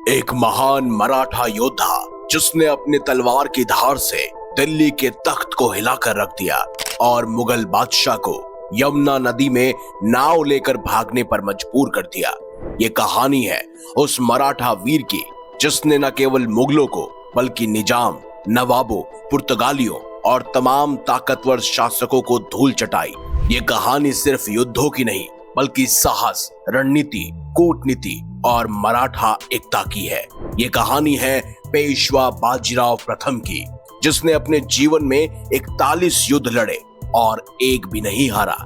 एक महान मराठा योद्धा जिसने अपनी तलवार की धार से दिल्ली के तख्त को हिलाकर रख दिया और मुगल बादशाह को यमुना नदी में नाव लेकर भागने पर मजबूर कर दिया। ये कहानी है उस मराठा वीर की जिसने न केवल मुगलों को बल्कि निजाम, नवाबों, पुर्तगालियों और तमाम ताकतवर शासकों को धूल चटाई। ये कहानी सिर्फ युद्धों की नहीं बल्कि साहस, रणनीति, कूटनीति और मराठा एकता की है। ये कहानी है पेशवा बाजीराव प्रथम की, जिसने अपने जीवन में 41 युद्ध लड़े और एक भी नहीं हारा।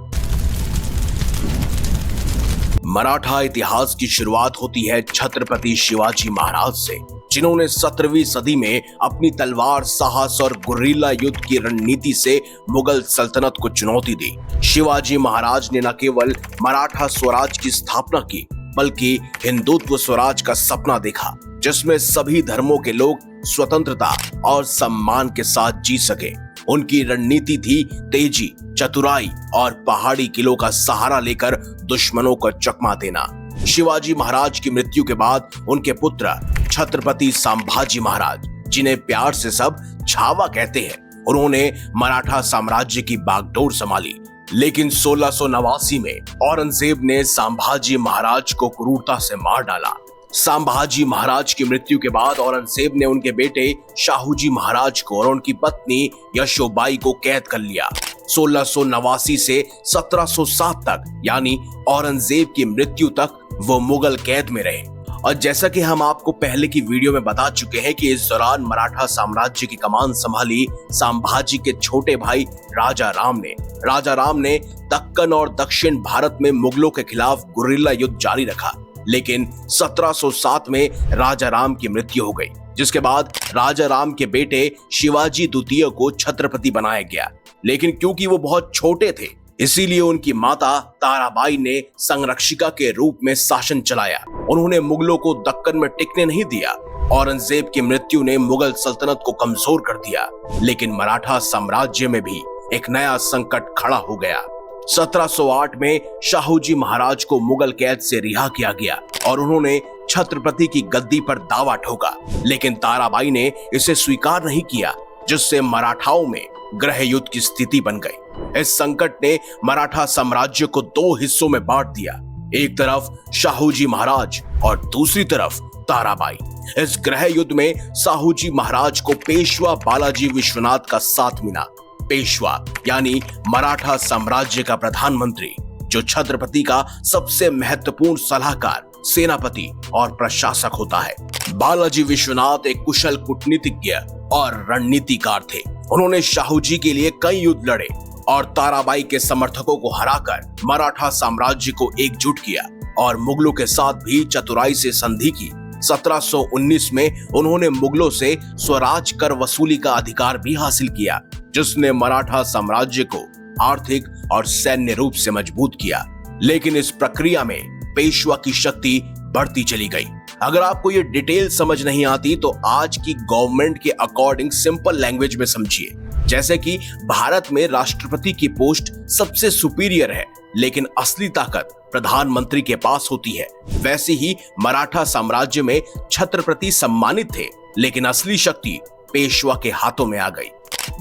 मराठा इतिहास की शुरुआत होती है छत्रपति शिवाजी महाराज से, जिन्होंने 17वीं सदी में अपनी तलवार, साहस और गुर्रिल्ला युद्ध की रणनीति से मुगल सल्तनत को चुनौती दी। शिवाजी महाराज ने न केवल मराठा स्वराज की स्थापना की बल्कि हिंदुत्व स्वराज का सपना देखा, जिसमें सभी धर्मों के लोग स्वतंत्रता और सम्मान के साथ जी सके। उनकी रणनीति थी तेजी, चतुराई और पहाड़ी किलों का सहारा लेकर दुश्मनों को चकमा देना। शिवाजी महाराज की मृत्यु के बाद उनके पुत्र छत्रपति संभाजी महाराज, जिन्हें प्यार से सब छावा कहते हैं, उन्होंने मराठा साम्राज्य की बागडोर संभाली। लेकिन 1689 में औरंगजेब ने संभाजी महाराज को क्रूरता से मार डाला। संभाजी महाराज की मृत्यु के बाद औरंगजेब ने उनके बेटे शाहूजी महाराज को और उनकी पत्नी यशोबाई को कैद कर लिया। 1689 से 1707 तक, यानी औरंगजेब की मृत्यु तक वो मुगल कैद में रहे। और जैसा कि हम आपको पहले की वीडियो में बता चुके हैं कि इस दौरान मराठा साम्राज्य की कमान संभाली संभाजी के छोटे भाई राजा राम ने। राजा राम ने दक्कन और दक्षिण भारत में मुगलों के खिलाफ गुर्रिल्ला युद्ध जारी रखा, लेकिन 1707 में राजा राम की मृत्यु हो गई, जिसके बाद राजा राम के बेटे शिवाजी द्वितीय को छत्रपति बनाया गया। लेकिन क्योंकि वो बहुत छोटे थे, इसीलिए उनकी माता ताराबाई ने संरक्षिका के रूप में शासन चलाया। उन्होंने मुगलों को दक्कन में टिकने नहीं दिया। औरंगजेब की मृत्यु ने मुगल सल्तनत को कमजोर कर दिया, लेकिन मराठा साम्राज्य में भी एक नया संकट खड़ा हो गया। 1708 में शाहूजी महाराज को मुगल कैद से रिहा किया गया और उन्होंने छत्रपति की गद्दी पर दावा ठोका, लेकिन ताराबाई ने इसे स्वीकार नहीं किया, जिससे मराठाओं में गृह युद्ध की स्थिति बन गई। इस संकट ने मराठा साम्राज्य को दो हिस्सों में बांट दिया, एक तरफ शाहूजी महाराज और दूसरी तरफ ताराबाई। इस गृह युद्ध में शाहूजी महाराज को पेशवा बालाजी विश्वनाथ का साथ मिला। पेशवा यानी मराठा साम्राज्य का प्रधानमंत्री, जो छत्रपति का सबसे महत्वपूर्ण सलाहकार, सेनापति और प्रशासक होता है। बालाजी विश्वनाथ एक कुशल कूटनीतिज्ञ और रणनीतिकार थे। उन्होंने शाहूजी के लिए कई युद्ध लड़े और ताराबाई के समर्थकों को हराकर मराठा साम्राज्य को एकजुट किया और मुगलों के साथ भी चतुराई से संधि की। 1719 में उन्होंने मुगलों से स्वराज कर वसूली का अधिकार भी हासिल किया, जिसने मराठा साम्राज्य को आर्थिक और सैन्य रूप से मजबूत किया। लेकिन इस प्रक्रिया में पेशवा की शक्ति बढ़ती चली गई। अगर आपको ये डिटेल समझ नहीं आती तो आज की गवर्नमेंट के अकॉर्डिंग सिंपल लैंग्वेज में समझिए। जैसे कि भारत में राष्ट्रपति की पोस्ट सबसे सुपीरियर है, लेकिन असली ताकत प्रधानमंत्री के पास होती है, वैसे ही मराठा साम्राज्य में छत्रपति सम्मानित थे, लेकिन असली शक्ति पेशवा के हाथों में आ गई।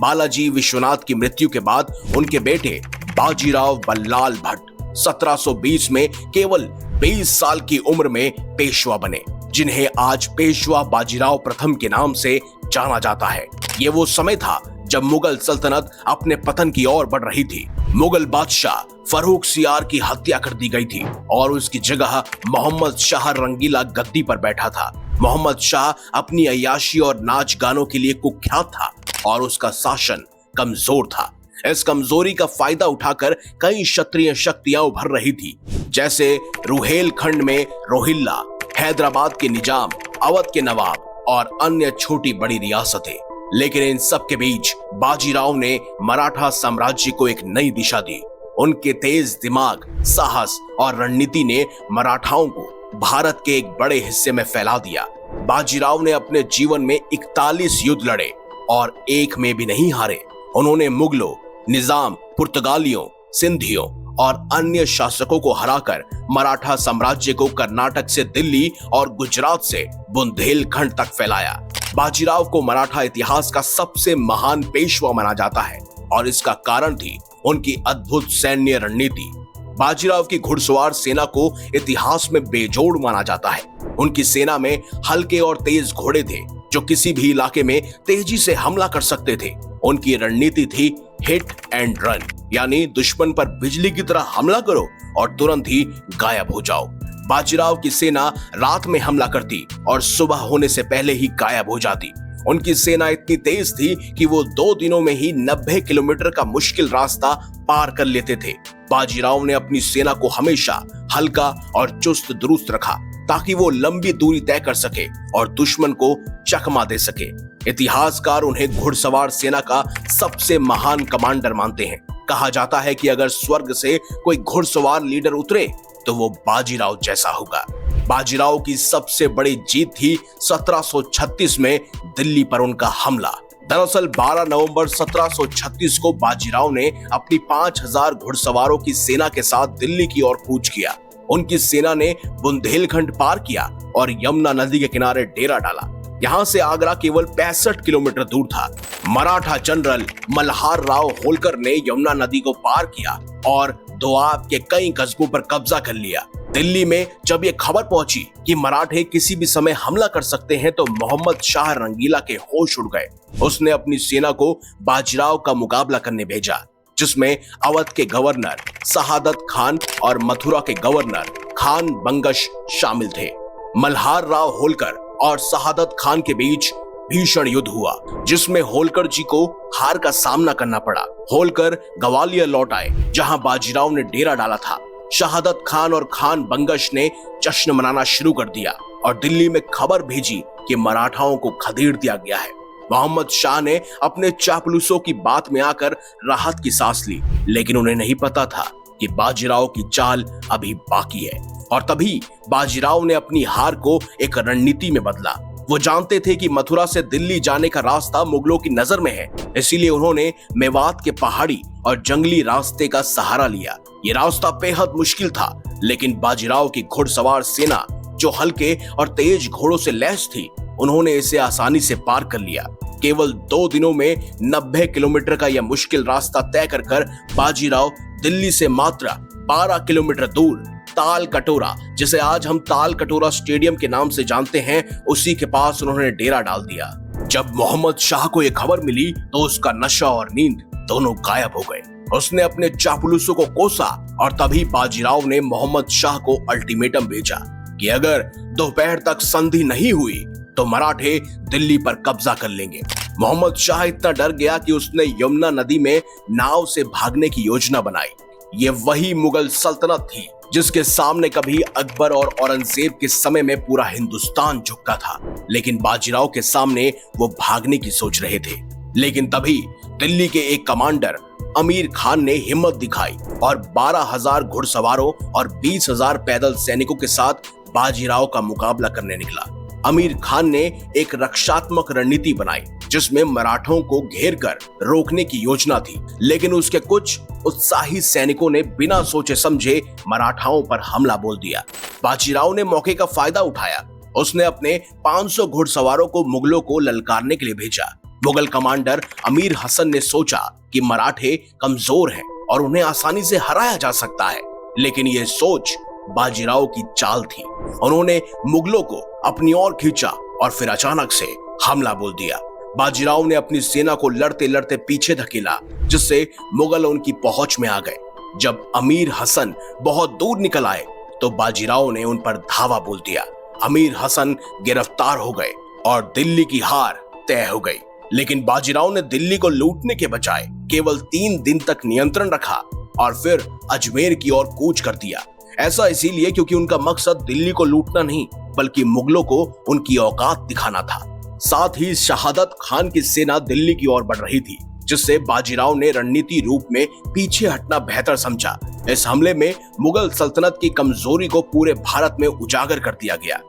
बालाजी विश्वनाथ की मृत्यु के बाद उनके बेटे बाजीराव बल्लाल भट्ट 1720 में केवल 20 साल की उम्र में पेशवा बने, जिन्हें आज पेशवा बाजीराव प्रथम के नाम से जाना जाता है। ये वो समय था जब मुगल सल्तनत अपने पतन की ओर बढ़ रही थी। मुगल बादशाह फर्रुख सियार की हत्या कर दी गई थी और उसकी जगह मोहम्मद शाह रंगीला गद्दी पर बैठा था। मोहम्मद शाह अपनी अय्याशी और नाच गानों के लिए कुख्यात था और उसका शासन कमजोर था। इस कमजोरी का फायदा उठाकर कई क्षत्रिय शक्तियां उभर रही थी, जैसे रुहेलखंड में रोहिल्ला, हैदराबाद के निजाम, अवध के नवाब और अन्य छोटी बड़ी रियासतें। लेकिन इन सब के बीच बाजीराव ने मराठा साम्राज्य को एक नई दिशा दी। उनके तेज दिमाग, साहस और रणनीति ने मराठाओं को भारत के एक बड़े हिस्से में फैला दिया। बाजीराव ने अपने जीवन में 41 युद्ध लड़े और एक में भी नहीं हारे। उन्होंने मुगलों, निजाम, पुर्तगालियों, सिंधियों और अन्य शासकों को हराकर मराठा साम्राज्य को कर्नाटक से दिल्ली और गुजरात से बुंदेलखंड तक फैलाया। बाजीराव को मराठा इतिहास का सबसे महान पेशवा माना जाता है और इसका कारण थी उनकी अद्भुत सैन्य रणनीति। बाजीराव की घुड़सवार सेना को इतिहास में बेजोड़ माना जाता है। उनकी सेना में हल्के और तेज घोड़े थे जो किसी भी इलाके में तेजी से हमला कर सकते थे। उनकी रणनीति थी हिट एंड रन, यानी दुश्मन पर बिजली की तरह हमला करो और तुरंत ही गायब हो जाओ। बाजीराव की सेना रात में हमला करती और सुबह होने से पहले ही गायब हो जाती। उनकी सेना इतनी तेज थी कि वो 2 दिनों में ही 90 किलोमीटर का मुश्किल रास्ता पार कर लेते थे। बाजीराव ने अपनी सेना को हमेशा हल्का और चुस्त दुरुस्त रखा ताकि वो लंबी दूरी तय कर सके और दुश्मन को चकमा दे सके। इतिहासकार उन्हें घुड़सवार सेना का सबसे महान कमांडर मानते हैं। कहा जाता है कि अगर स्वर्ग से कोई घुड़सवार लीडर उतरे तो वो बाजीराव जैसा होगा। बाजीराव की सबसे बड़ी जीत थी 1736 में दिल्ली पर उनका हमला। दरअसल 12 नवंबर 1736 को बाजीराव ने अपनी 5000 घुड़सवारों की सेना के साथ दिल्ली की ओर कूच किया। उनकी सेना ने बुंदेलखंड पार किया और यमुना नदी के किनारे डेरा डाला। यहाँ से आगरा केवल 65 किलोमीटर दूर था। मराठा जनरल मल्हार राव होलकर ने यमुना नदी को पार किया और दोआब के कई कस्बों पर कब्जा कर लिया। दिल्ली में जब ये खबर पहुंची कि मराठे किसी भी समय हमला कर सकते हैं तो मोहम्मद शाह रंगीला के होश उड़ गए। उसने अपनी सेना को बाजीराव का मुकाबला करने भेजा, जिसमें अवध के गवर्नर शहादत खान और मथुरा के गवर्नर खान बंगश शामिल थे। मल्हार राव होलकर और शहादत खान के बीच भीषण युद्ध हुआ, जिसमें होलकर जी को हार का सामना करना पड़ा। होलकर ग्वालियर लौट आए, जहां बाजीराव ने डेरा डाला था। शहादत खान और खान बंगश ने जश्न मनाना शुरू कर दिया और दिल्ली में खबर भेजी कि मराठाओं को खदेड़ दिया गया है। मोहम्मद शाह ने अपने चापलूसों की बात में आकर राहत की सांस ली, लेकिन उन्हें नहीं पता था कि बाजीराव की चाल अभी बाकी है। और तभी बाजीराव ने अपनी हार को एक रणनीति में बदला। वो जानते थे कि मथुरा से दिल्ली जाने का रास्ता मुगलों की नजर में है, इसीलिए उन्होंने मेवात के पहाड़ी और जंगली रास्ते का सहारा लिया। ये रास्ता बेहद मुश्किल था, लेकिन बाजीराव की घुड़सवार सेना जो हल्के और तेज घोड़ों से लैस थी, उन्होंने इसे आसानी से पार कर लिया। केवल 2 दिनों में 90 किलोमीटर का यह मुश्किल रास्ता तय कर बाजीराव दिल्ली से मात्र 12 किलोमीटर दूर ताल कटोरा, जिसे आज हम ताल कटोरा स्टेडियम के नाम से जानते हैं, उसी के पास उन्होंने डेरा डाल दिया। जब मोहम्मद शाह को यह खबर मिली तो उसका नशा और नींद दोनों गायब हो गए। उसने अपने चापलूसों को कोसा और तभी बाजीराव ने मोहम्मद शाह को अल्टीमेटम भेजा कि अगर दोपहर तक संधि नहीं हुई तो मराठे दिल्ली पर कब्जा कर लेंगे। मोहम्मद शाह इतना डर गया कि उसने यमुना नदी में नाव से भागने की योजना बनाई। ये वही मुगल सल्तनत थी जिसके सामने कभी अकबर और औरंगजेब के समय में पूरा हिंदुस्तान झुका था, लेकिन बाजीराव के सामने वो भागने की सोच रहे थे। लेकिन तभी दिल्ली के एक कमांडर अमीर खान ने हिम्मत दिखाई और 12,000 घुड़सवारों और 20,000 पैदल सैनिकों के साथ बाजीराव का मुकाबला करने निकला। अमीर खान ने एक रक्षात्मक रणनीति बनाई जिसमें मराठों को घेरकर रोकने की योजना थी, लेकिन उसके कुछ उत्साही सैनिकों ने बिना सोचे समझे मराठाओं पर हमला बोल दिया। बाजीराव ने मौके का फायदा उठाया। उसने अपने 500 घुड़सवारों को मुगलों को ललकारने के लिए भेजा। मुगल कमांडर अमीर हसन ने सोचा कि मराठे कमजोर हैं और उन्हें आसानी से हराया जा सकता है, लेकिन यह सोच बाजीराव की चाल थी। उन्होंने मुगलों को अपनी ओर खींचा और फिर अचानक से हमला बोल दिया। बाजीराव ने अपनी सेना को लड़ते लड़ते पीछे धकेला, जिससे मुगल उनकी पहुंच में आ गए। जब अमीर हसन बहुत दूर निकल आए तो बाजीराव ने उन पर धावा बोल दिया। अमीर हसन गिरफ्तार हो गए और दिल्ली की हार तय हो गई। लेकिन बाजीराव ने दिल्ली को लूटने के बजाय केवल 3 दिन तक नियंत्रण रखा और फिर अजमेर की ओर कूच कर दिया। ऐसा इसीलिए क्योंकि उनका मकसद दिल्ली को लूटना नहीं, बल्कि मुगलों को उनकी औकात दिखाना था। साथ ही शहादत खान की सेना दिल्ली की ओर बढ़ रही थी, जिससे बाजीराव ने रणनीति रूप में पीछे हटना बेहतर समझा। इस हमले में मुगल सल्तनत की कमजोरी को पूरे भारत में उजागर कर दिया गया।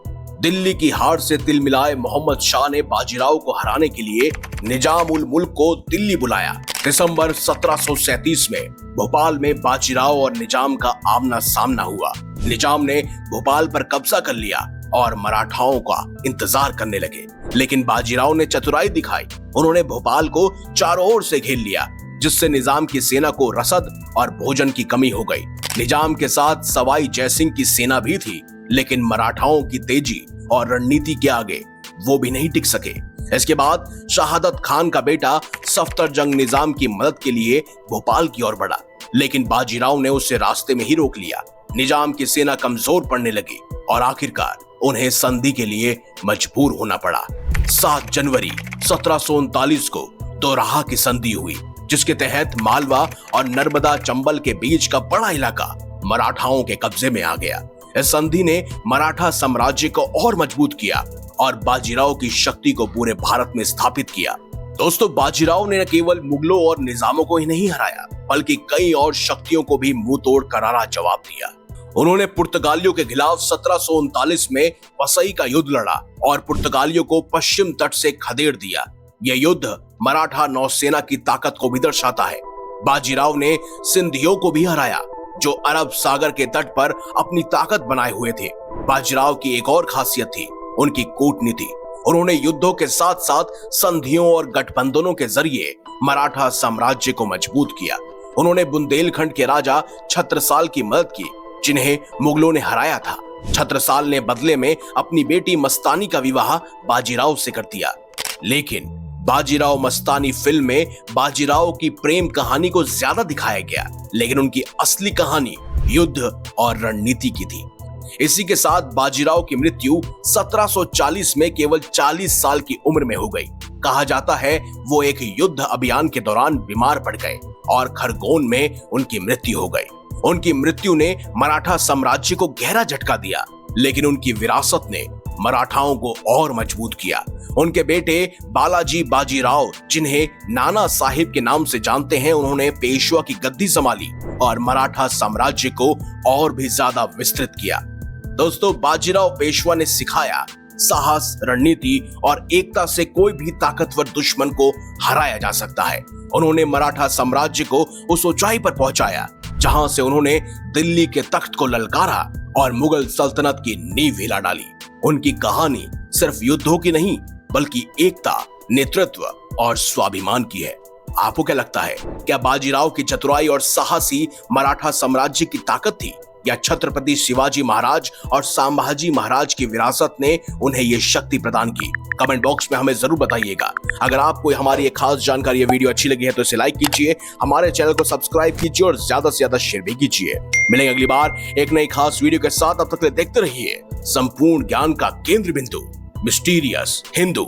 दिल्ली की हार से तिलमिलाए मोहम्मद शाह ने बाजीराव को हराने के लिए निजाम उल मुल्क को दिल्ली बुलाया दिसंबर 1737 में भोपाल में बाजीराव और निजाम का आमना सामना हुआ। निजाम ने भोपाल पर कब्जा कर लिया और मराठाओं का इंतजार करने लगे, लेकिन बाजीराव ने चतुराई दिखाई। उन्होंने भोपाल को चारों ओर से घेर लिया, जिससे निजाम की सेना को रसद और भोजन की कमी हो गई। निजाम के साथ सवाई जयसिंह की सेना भी थी, लेकिन मराठाओं की तेजी और रणनीति के आगे वो भी नहीं टिक सके। इसके बाद शहादत खान का बेटा सफदरजंग निजाम की मदद के लिए भोपाल की ओर बढ़ा, लेकिन बाजीराव ने उसे रास्ते में ही रोक लिया। निजाम की सेना कमजोर पड़ने लगी और आखिरकार उन्हें संधि के लिए मजबूर होना पड़ा। 7 जनवरी 1739 को दोराहा की संधि हुई, जिसके तहत मालवा और नर्मदा चंबल के बीच का बड़ा इलाका मराठाओं के कब्जे में आ गया। इस संधि ने मराठा साम्राज्य को और मजबूत किया और बाजीराव की शक्ति को पूरे भारत में स्थापित किया। दोस्तों, बाजीराव ने न केवल मुगलों और निजामों को ही नहीं हराया, बल्कि कई और शक्तियों को भी मुंह तोड़ करारा जवाब दिया। उन्होंने पुर्तगालियों के खिलाफ 1739 में वसई का युद्ध लड़ा और पुर्तगालियों को पश्चिम तट से खदेड़ दिया। यह युद्ध मराठा नौसेना की ताकत को भी दर्शाता है। बाजीराव ने सिंधियों को भी हराया, जो अरब सागर के तट पर अपनी ताकत बनाए हुए थे। बाजीराव की एक और खासियत थी उनकी कूटनीति। उन्होंने युद्धों के साथ साथ संधियों और गठबंधनों के जरिए मराठा साम्राज्य को मजबूत किया। उन्होंने बुंदेलखंड के राजा छत्रसाल की मदद की, जिन्हें मुगलों ने हराया था। छत्रसाल ने बदले में अपनी बेटी मस्तानी का विवाह बाजीराव से कर दिया, लेकिन बाजीराव मस्तानी फिल्म में बाजीराव की प्रेम कहानी को ज्यादा दिखाया गया, लेकिन उनकी असली कहानी युद्ध और रणनीति की थी। इसी के साथ बाजीराव की मृत्यु 1740 में केवल 40 साल की उम्र में हो गई। कहा जाता है वो एक युद्ध अभियान के दौरान बीमार पड़ गए और खरगोन में उनकी मृत्यु हो गई। उनकी मृत्यु ने मराठा साम्राज्य को गहरा झटका दिया, लेकिन उनकी विरासत ने मराठाओं को और मजबूत किया। उनके बेटे बालाजी बाजीराव, जिन्हें नाना साहिब के नाम से जानते हैं, उन्होंने पेशवा की गद्दी संभाली और मराठा साम्राज्य को और भी ज्यादा विस्तृत किया। दोस्तों, बाजीराव पेशवा ने सिखाया साहस, रणनीति और एकता से कोई भी ताकतवर दुश्मन को हराया जा सकता है। उन्होंने मराठा साम्राज्य को उस ऊंचाई पर पहुंचाया जहां से उन्होंने दिल्ली के तख्त को ललकारा और मुगल सल्तनत की नींव हिला डाली। उनकी कहानी सिर्फ युद्धों की नहीं, बल्कि एकता, नेतृत्व और स्वाभिमान की है। आपको क्या लगता है, क्या बाजीराव की चतुराई और साहस ही मराठा साम्राज्य की ताकत थी, या छत्रपति शिवाजी महाराज और संभाजी महाराज की विरासत ने उन्हें यह शक्ति प्रदान की? कमेंट बॉक्स में हमें जरूर बताइएगा। अगर आपको हमारी ये खास जानकारी, ये वीडियो अच्छी लगी है तो इसे लाइक कीजिए, हमारे चैनल को सब्सक्राइब कीजिए और ज्यादा से ज्यादा शेयर भी कीजिए। मिलेंगे अगली बार एक नई खास वीडियो के साथ। अब तक के लिए देखते रहिए संपूर्ण ज्ञान का केंद्र बिंदु, मिस्टीरियस हिंदू।